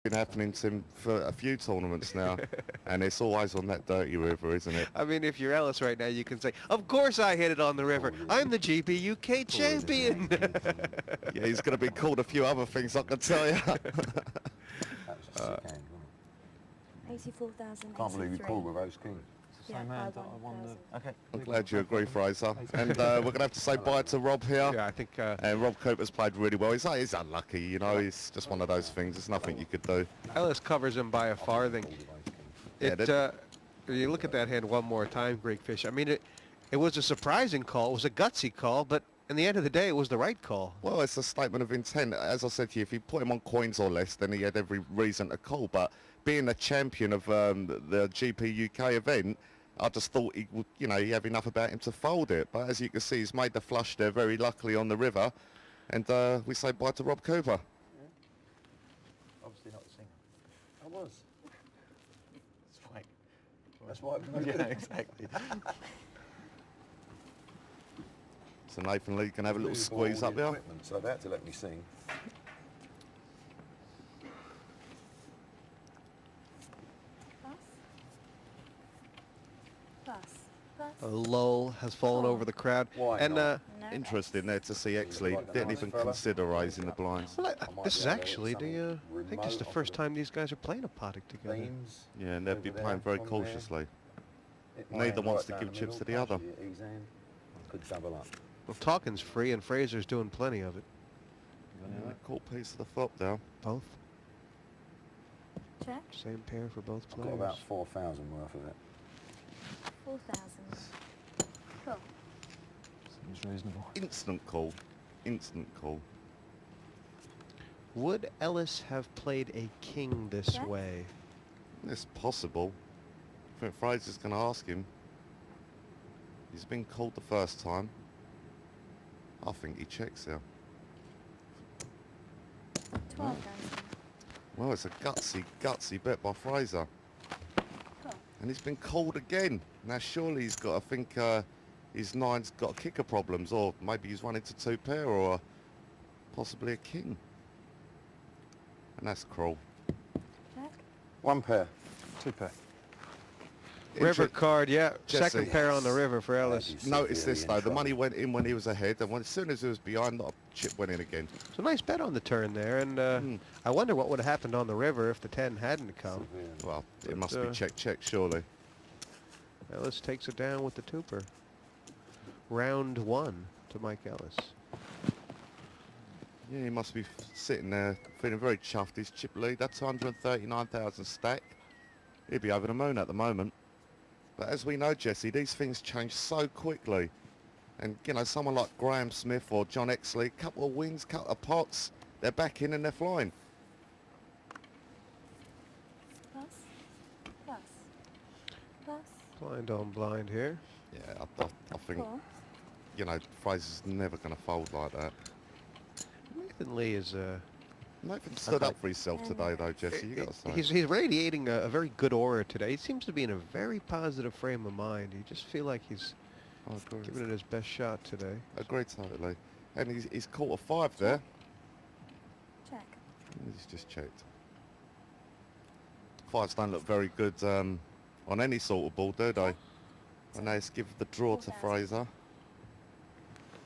been happening to him for a few tournaments now, and it's always on that dirty river, isn't it? I mean, if you're Ellis right now, you can say, of course I hit it on the river. I'm the GP UK champion. Yeah, he's going to be called a few other things, I can tell you. That was a sick hand, wasn't it? 84,000. Can't believe you called with Ace King. Yeah, Same I hand that won I won 1,000. the... Okay. I'm glad you agree, Fraser. And we're going to have to say bye to Rob here. Yeah, I think... And Rob Cooper's played really well. He's unlucky, you know. He's just one of those things. There's nothing you could do. Ellis covers him by a farthing. Yeah, You look at that hand one more time, Greg Fish. I mean, it was a surprising call. It was a gutsy call, but in the end of the day, it was the right call. Well, it's a statement of intent. As I said to you, if you put him on coins or less, then he had every reason to call. But being the champion of the GP UK event, I just thought he would, you know, he have enough about him to fold it. But as you can see, he's made the flush there very luckily on the river. And we say bye to Rob Cooper. Yeah. Obviously not the singer. I was. It's fake. That's why. Yeah, exactly. So Nathan Lee can have a little squeeze up there. So they had to let me sing. Plus. A lull has fallen over the crowd. Why And not? No. Interesting there to see Exley didn't even consider raising the blinds. well, this is actually the... I think this is the first time these guys are playing a potting together. Themes. Yeah, and they'd be over playing there, very from there. cautiously. Hit my Neither hand wants right to down give the chips to middle, the other. partially at his hand. Could double up. Well, talking's free, and Fraser's doing plenty of it. Yeah, caught piece of the flop there. Both. Check. Same pair for both I've got players. about 4,000 worth of it. 4,000. Cool. Seems reasonable. Instant call. Instant call. Would Ellis have played a king this Check. way? It's possible. I think Fraser's going to ask him. He's been called the first time. I think he checks there. 12,000. Well, it's a gutsy bet by Fraser. Cool. And he's been called again. Now, surely he's got, I think, his nine's got kicker problems, or maybe he's run into two pair, or possibly a king. And that's cruel. Check. One pair. Two pair. River Inter- card, yeah. Jesse. Second pair on the river for Ellis. Yes. Notice this, Severely though. in The money trouble. went in when he was ahead, and as soon as he was behind, the chip went in again. It's a nice bet on the turn there, and I wonder what would have happened on the river if the 10 hadn't come. Severely. Well, it But, must be check, surely. Ellis takes it down with the twoper. Round 1 to Mike Ellis. Yeah, he must be sitting there feeling very chuffed. His chip lead, that's 139,000 stack. He'd be over the moon at the moment. But as we know, Jesse, these things change so quickly. And, you know, someone like Graham Smith or John Exley, couple of wins, couple of pots, they're back in and they're flying. Plus. Plus. Plus. Blind on blind here. Yeah, I think, Cool. you know, Fraser's never going to fold like that. Nathan Lee is Nathan stood up for himself today, though, Jesse, you got to say. he's radiating a very good aura today. He seems to be in a very positive frame of mind. You just feel like he's I agree. giving it his best shot today. Agreed totally. And he's caught a 5 there. Check. He's just checked. 5s don't look very good on any sort of ball, do they? And let's give the draw to 4,000. Fraser.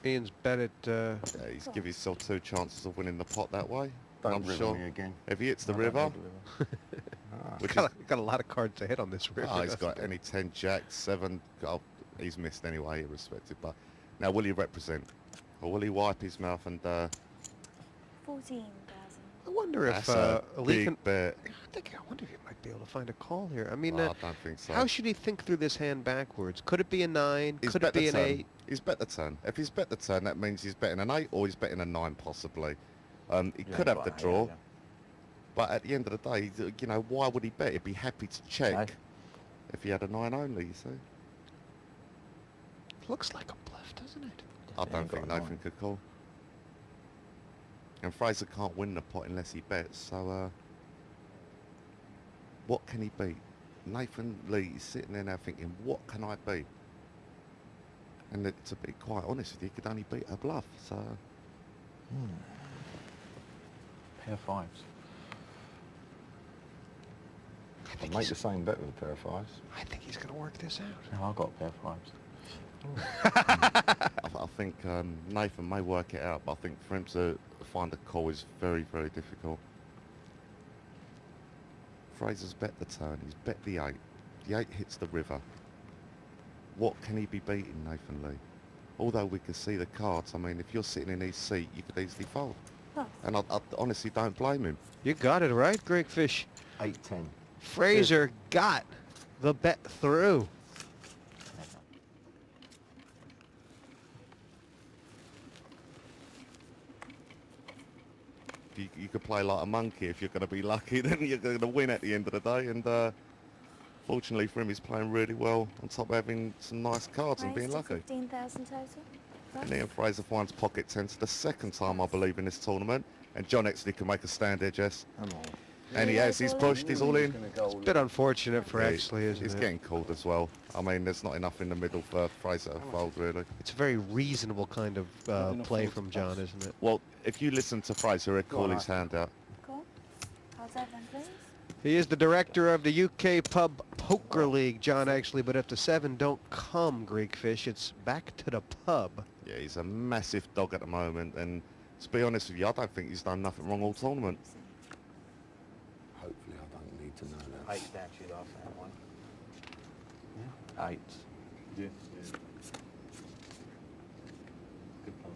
Ian's bet it. Yeah, he's give himself 2 chances of winning the pot that way. Don't I'm river sure me again. if he hits the I don't river, know the river. which is, got a lot of cards to hit on this river. he's got any 10 jacks, 7. Oh, he's missed anyway, irrespective. But now, will he represent, or will he wipe his mouth and? 14,000. I wonder if That's a Lee big can. bet. I wonder if he might be able to find a call here. I mean, Oh, I don't think so. how should he think through this hand backwards? Could it be a 9? He's Could bet it be the an turn. 8? He's bet the turn. If he's bet the turn, that means he's betting an 8 or he's betting a 9 possibly. He could have the right, draw, yeah. but at the end of the day, you know, why would he bet? He'd be happy to check No. if he had a 9 only, you see. Looks like a bluff, doesn't it? I don't think got a Nathan could call. And Fraser can't win the pot unless he bets, so what can he beat? Nathan Lee is sitting there now thinking, what can I beat? And to be quite honest with you, he could only beat a bluff, so... Pair 5s. I'd make the same bet with a pair of fives. I think he's going to work this out. No, I've got a pair of fives. I think Nathan may work it out, but I think for him to find a call is very, very difficult. Fraser's bet the turn. He's bet the 8. The 8 hits the river. What can he be beating, Nathan Lee? Although we can see the cards, I mean, if you're sitting in his seat, you could easily fold. Pass. And I honestly don't blame him. You got it right, Greg Fish. 8-10. Fraser got the bet through. You could play like a monkey if you're going to be lucky, then you're going to win at the end of the day. And fortunately for him, he's playing really well on top of having some nice cards and Raise being to lucky. 15,000 total. Plus. And Ian Fraser finds pocket tens for the second time, I believe, in this tournament. And John Exley can make a stand here, Jess. Come on. And he has. He's pushed. He's all in. It's a bit unfortunate for Yeah, Exley, isn't he's it? getting called as well. I mean, there's not enough in the middle for Fraser to fold, really. It's a very reasonable kind of play from John, isn't it? Well, if you listen to Fraser, he'll call his hand out. Call. How's that then, please? He is the director of the UK Pub Poker League, John Exley, but if the 7 don't come, Greek Fish, it's back to the pub. Yeah, he's a massive dog at the moment. And to be honest with you, I don't think he's done nothing wrong all tournament. Hopefully I don't need to know that. 8 actually last that one. Yeah. 8. Yeah. Good pump.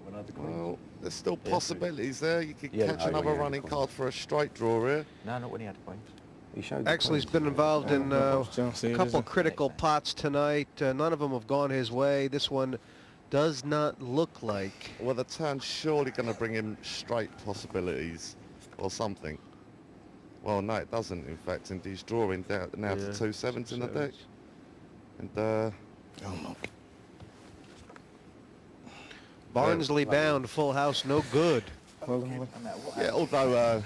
Have another queen. Well, there's still Yeah, possibilities there. You could Yeah, catch no, when another he had running queen. card for a straight draw here. No, not when he had queens. He showed the Exley's queens. been involved in a Chelsea, couple critical pots tonight. None of them have gone his way. This one does not look like. Well, the turn's surely going to bring him straight possibilities or something. Well, no, it doesn't, in fact, and he's drawing down now Yeah, to 2 sevens in the deck. sevens. And, Barnsley bound, full house, no good. yeah, although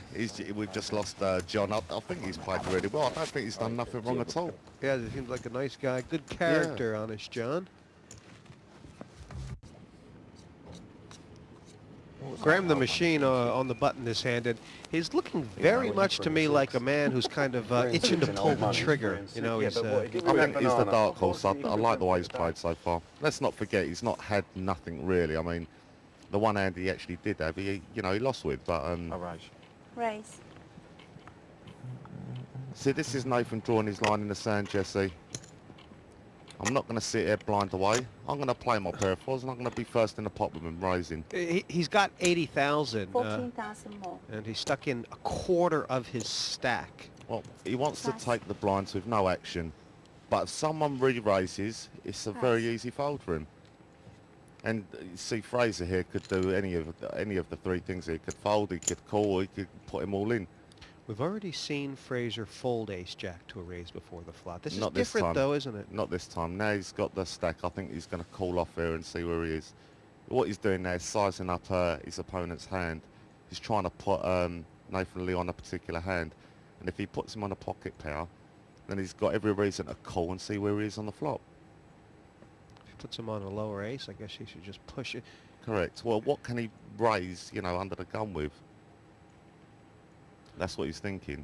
we've just lost John, I think he's played really well. I don't think he's done nothing wrong at all. Yeah, he seems like a nice guy. Good character, honest John. Graham the Machine on the button is handed. He's looking very much to me like a man who's kind of itching to pull the trigger. You know, Yeah, he's but what he did I with think he's the banana. dark horse. I like the way he's played so far. Let's not forget, he's not had nothing really. I mean, the one hand he actually did have, he lost with. But Oh, right. Raise. see, this is Nathan drawing his line in the sand, Jesse. I'm not going to sit here blind away. I'm going to play my pair of fours, and I'm going to be first in the pot with him raising. he's got 80,000, 14,000 more. and he's stuck in a quarter of his stack. Well, he wants to Pass. take the blinds with no action, but if someone re-raises, it's a very Pass. easy fold for him. And you see, Fraser here could do any of the 3 things. He could fold, he could call, he could put him all in. We've already seen Fraser fold ace-jack to a raise before the flop. This is Not this different, time. though, isn't it? Not this time. Now he's got the stack. I think he's going to call off here and see where he is. What he's doing now is sizing up his opponent's hand. He's trying to put Nathan Lee on a particular hand. And if he puts him on a pocket pair, then he's got every reason to call and see where he is on the flop. If he puts him on a lower ace, I guess he should just push it. Correct. Well, what can he raise, under the gun with? That's what he's thinking.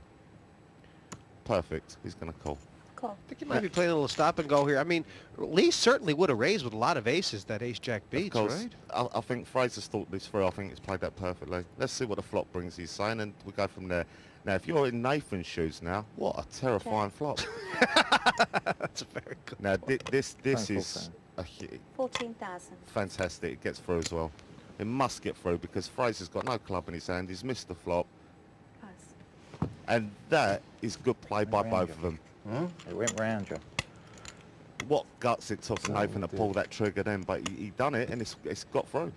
Perfect. He's going to call. Call. I think he might be playing a little stop and go here. I mean, Lee certainly would have raised with a lot of aces that ace-jack Of beats, course, right? I think Fraser's thought this through. I think he's played that perfectly. Let's see what the flop brings he's saying, and we'll go from there. Now, if you're in Nathan's shoes now, what a terrifying flop. That's a very good Now, this Thankful is a 14,000. fantastic. It gets through as well. It must get through because Fraser's got no club in his hand. He's missed the flop. Pass. And that is good play by Around both you. of them. It went round you. What guts it took for Nathan to pull that trigger then, but he done it and it's got through.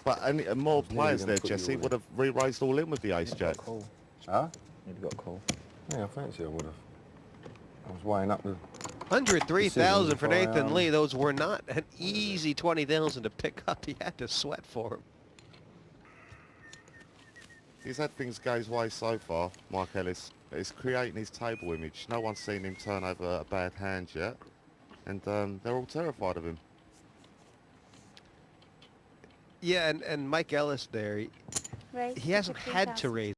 But more players gonna there, put you Jesse, all in. would have re-raised all in with the ace-jack. Huh? You'd got a call. Yeah, I fancy I would have. I was weighing up the... 103,000 for Decisions Nathan by, Lee. Those were not an easy 20,000 to pick up. He had to sweat for him. He's had things go his way so far, Mike Ellis, but he's creating his table image. No one's seen him turn over a bad hand yet, and they're all terrified of him. Yeah, and Mike Ellis there, Raise he to hasn't had to 15,000. raise